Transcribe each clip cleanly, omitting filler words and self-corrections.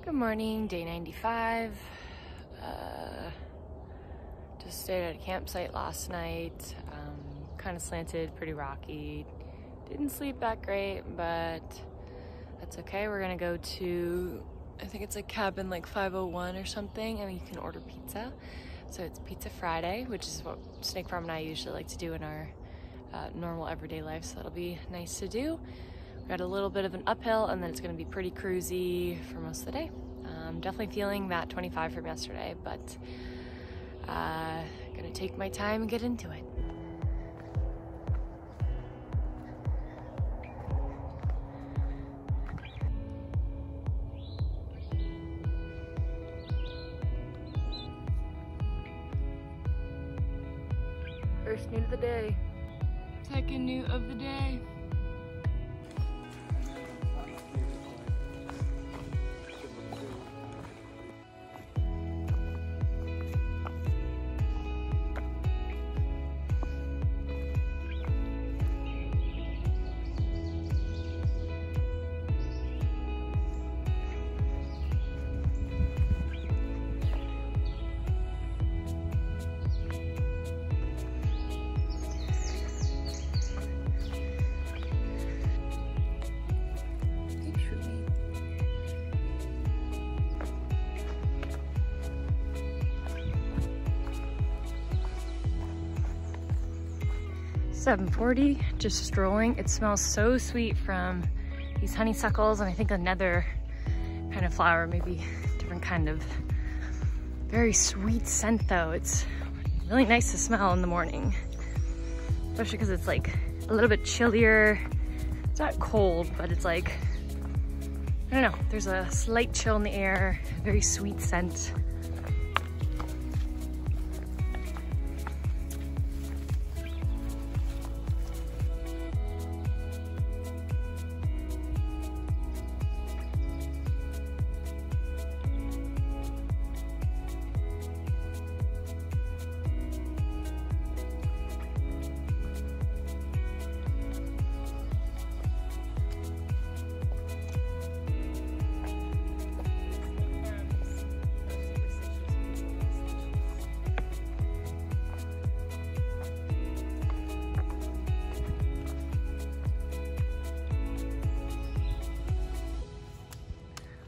Good morning, day 95. Just stayed at a campsite last night. Kind of slanted, pretty rocky. Didn't sleep that great, but that's okay. We're gonna go to, I think it's like cabin like 501 or something, and you can order pizza. So it's Pizza Friday, which is what Snake Farm and I usually like to do in our normal everyday life, so that'll be nice to do. We got a little bit of an uphill, and then it's gonna be pretty cruisy for most of the day. Definitely feeling that 25 from yesterday, but gonna take my time and get into it. First new of the day. Second new of the day. .40, just strolling. It smells so sweet from these honeysuckles and I think another kind of flower, maybe different kind of very sweet scent though. It's really nice to smell in the morning, especially because it's like a little bit chillier. It's not cold, but it's like, I don't know, there's a slight chill in the air, very sweet scent.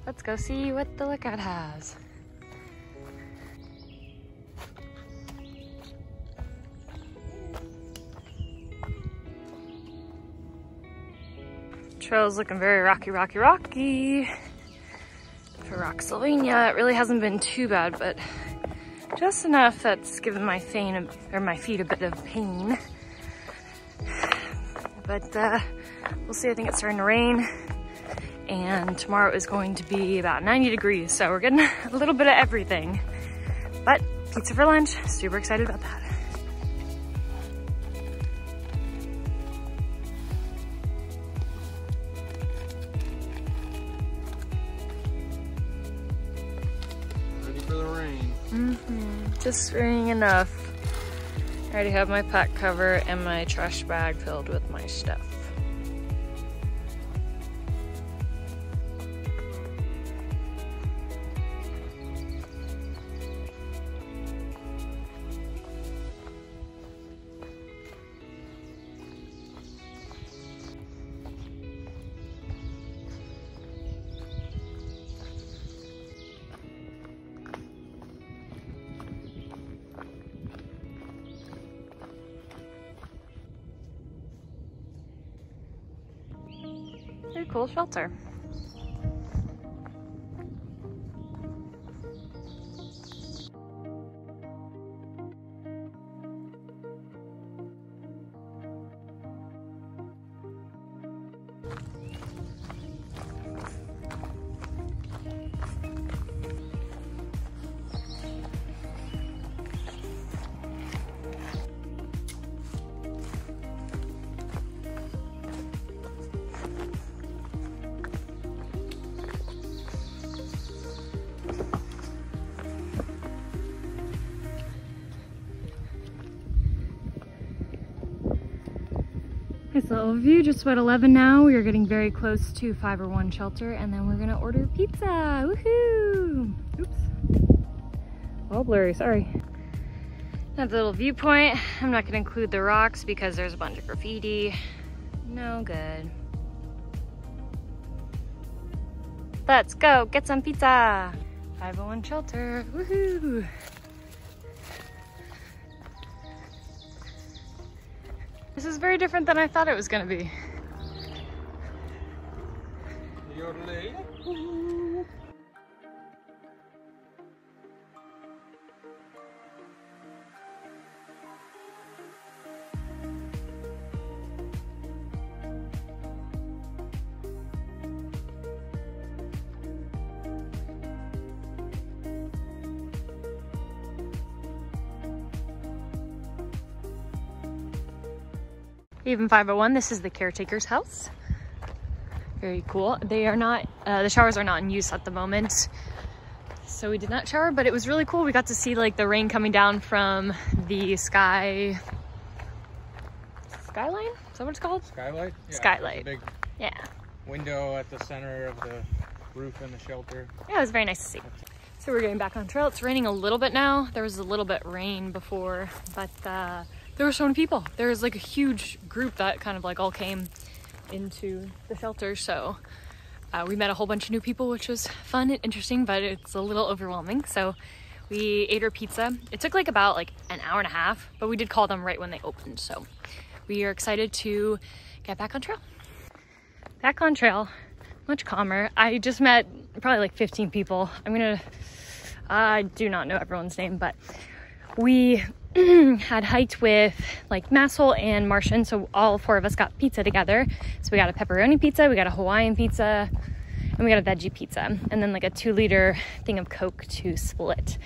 Let's go see what the lookout has. Trail's looking very rocky. For Rocksylvania, it really hasn't been too bad, but just enough that's given my feet a bit of pain. But we'll see. I think it's starting to rain. And tomorrow is going to be about 90 degrees, so we're getting a little bit of everything. But pizza for lunch, super excited about that. Ready for the rain. Just raining enough. I already have my pack cover and my trash bag filled with my stuff. Very cool shelter. Nice little view, just about 11 now. We are getting very close to 501 shelter, and then we're gonna order pizza. Woohoo! Oops. All blurry, sorry. That's a little viewpoint. I'm not gonna include the rocks because there's a bunch of graffiti. No good. Let's go get some pizza. 501 shelter, woohoo! This is very different than I thought it was gonna be. Even 501, this is the caretaker's house. Very cool. They are not, the showers are not in use at the moment. So we did not shower, but it was really cool. We got to see like the rain coming down from the skyline? Is that what it's called? Skylight? Yeah, Skylight. Big window at the center of the roof in the shelter. Yeah, it was very nice to see. So we're getting back on trail. It's raining a little bit now. There was a little bit rain before, but there were so many people. There was like a huge group that kind of like all came into the shelter. So we met a whole bunch of new people, which was fun and interesting, but it's a little overwhelming. So we ate our pizza. It took like about like an hour and a half, but we did call them right when they opened. So we are excited to get back on trail. Back on trail, much calmer. I just met probably like 15 people. I do not know everyone's name, but we had hiked with like Massel and Martian, so all four of us got pizza together. So we got a pepperoni pizza, we got a Hawaiian pizza, and we got a veggie pizza, and then like a 2-liter thing of Coke to split.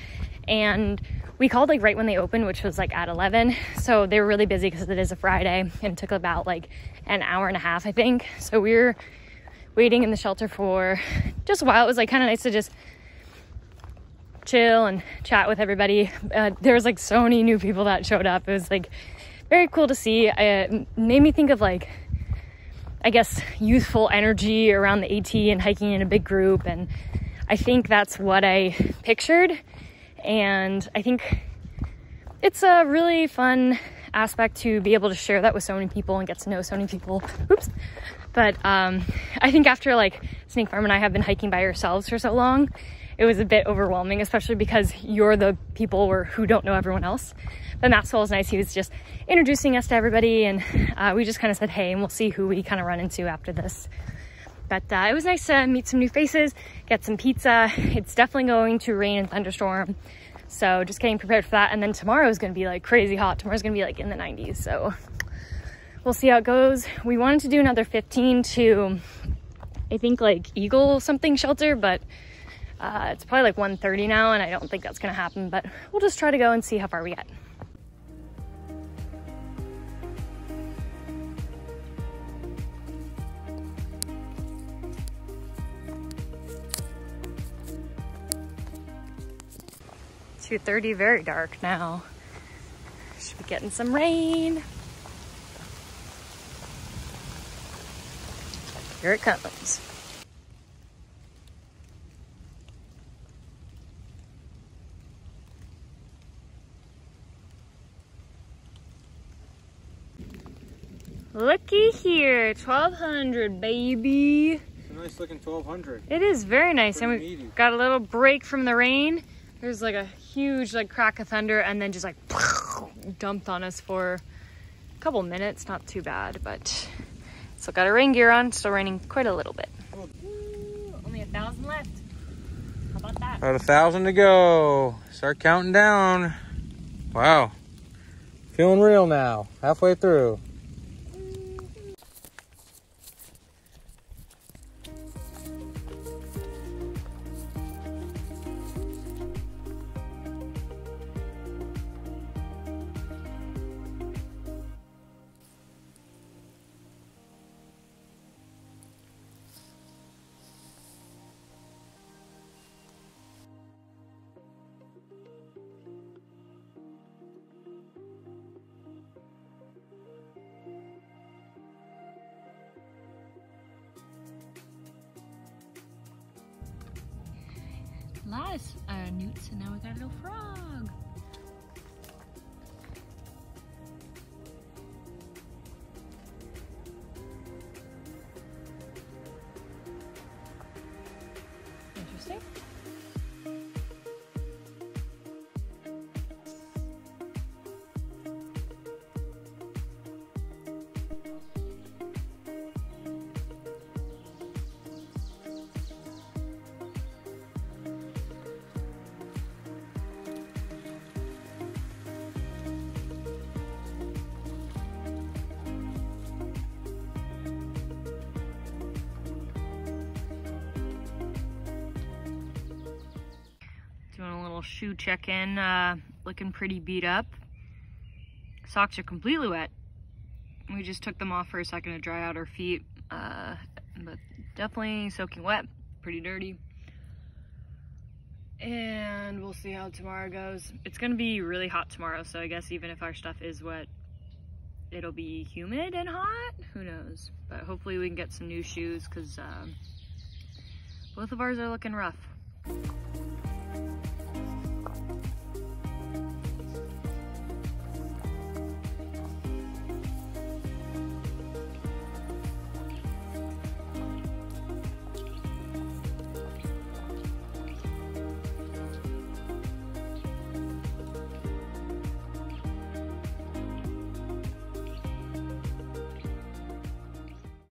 And we called like right when they opened, which was like at 11. So they were really busy because it is a Friday, and it took about like an hour and a half, I think. So we were waiting in the shelter for just a while. It was like kind of nice to just chill and chat with everybody. There was like so many new people that showed up. It was like very cool to see. It made me think of like, I guess, youthful energy around the AT and hiking in a big group, and I think that's what I pictured. And I think it's a really fun aspect to be able to share that with so many people and get to know so many people. Oops. But I think after like Snake Farm and I have been hiking by ourselves for so long, it was a bit overwhelming, especially because you're the people who don't know everyone else. But Maxwell was nice. He was just introducing us to everybody, and we just kind of said hey, and we'll see who we kind of run into after this. But it was nice to meet some new faces, get some pizza. It's definitely going to rain and thunderstorm, so just getting prepared for that. And then tomorrow is going to be like crazy hot. Tomorrow's going to be like in the 90s, so we'll see how it goes. We wanted to do another 15 to, I think, like Eagle something shelter, but it's probably like 1:30 now, and I don't think that's gonna happen, but we'll just try to go and see how far we get. (2:30), very dark now. Should be getting some rain. Here it comes. Looky here, 1200, baby. It's a nice looking 1200. It is very nice, and we meaty. got a little break from the rain. There's like a huge like crack of thunder, and then just like dumped on us for a couple minutes. Not too bad, but still got our rain gear on. Still raining quite a little bit. Ooh, only 1,000 left. How about that? About 1,000 to go. Start counting down. Wow. Feeling real now. Halfway through. clematis newts, and now we got a little frog. Interesting. Doing a little shoe check-in, looking pretty beat up. Socks are completely wet. We just took them off for a second to dry out our feet, but definitely soaking wet, pretty dirty. And we'll see how tomorrow goes. It's gonna be really hot tomorrow, so I guess even if our stuff is wet, it'll be humid and hot, who knows. But hopefully we can get some new shoes, because both of ours are looking rough.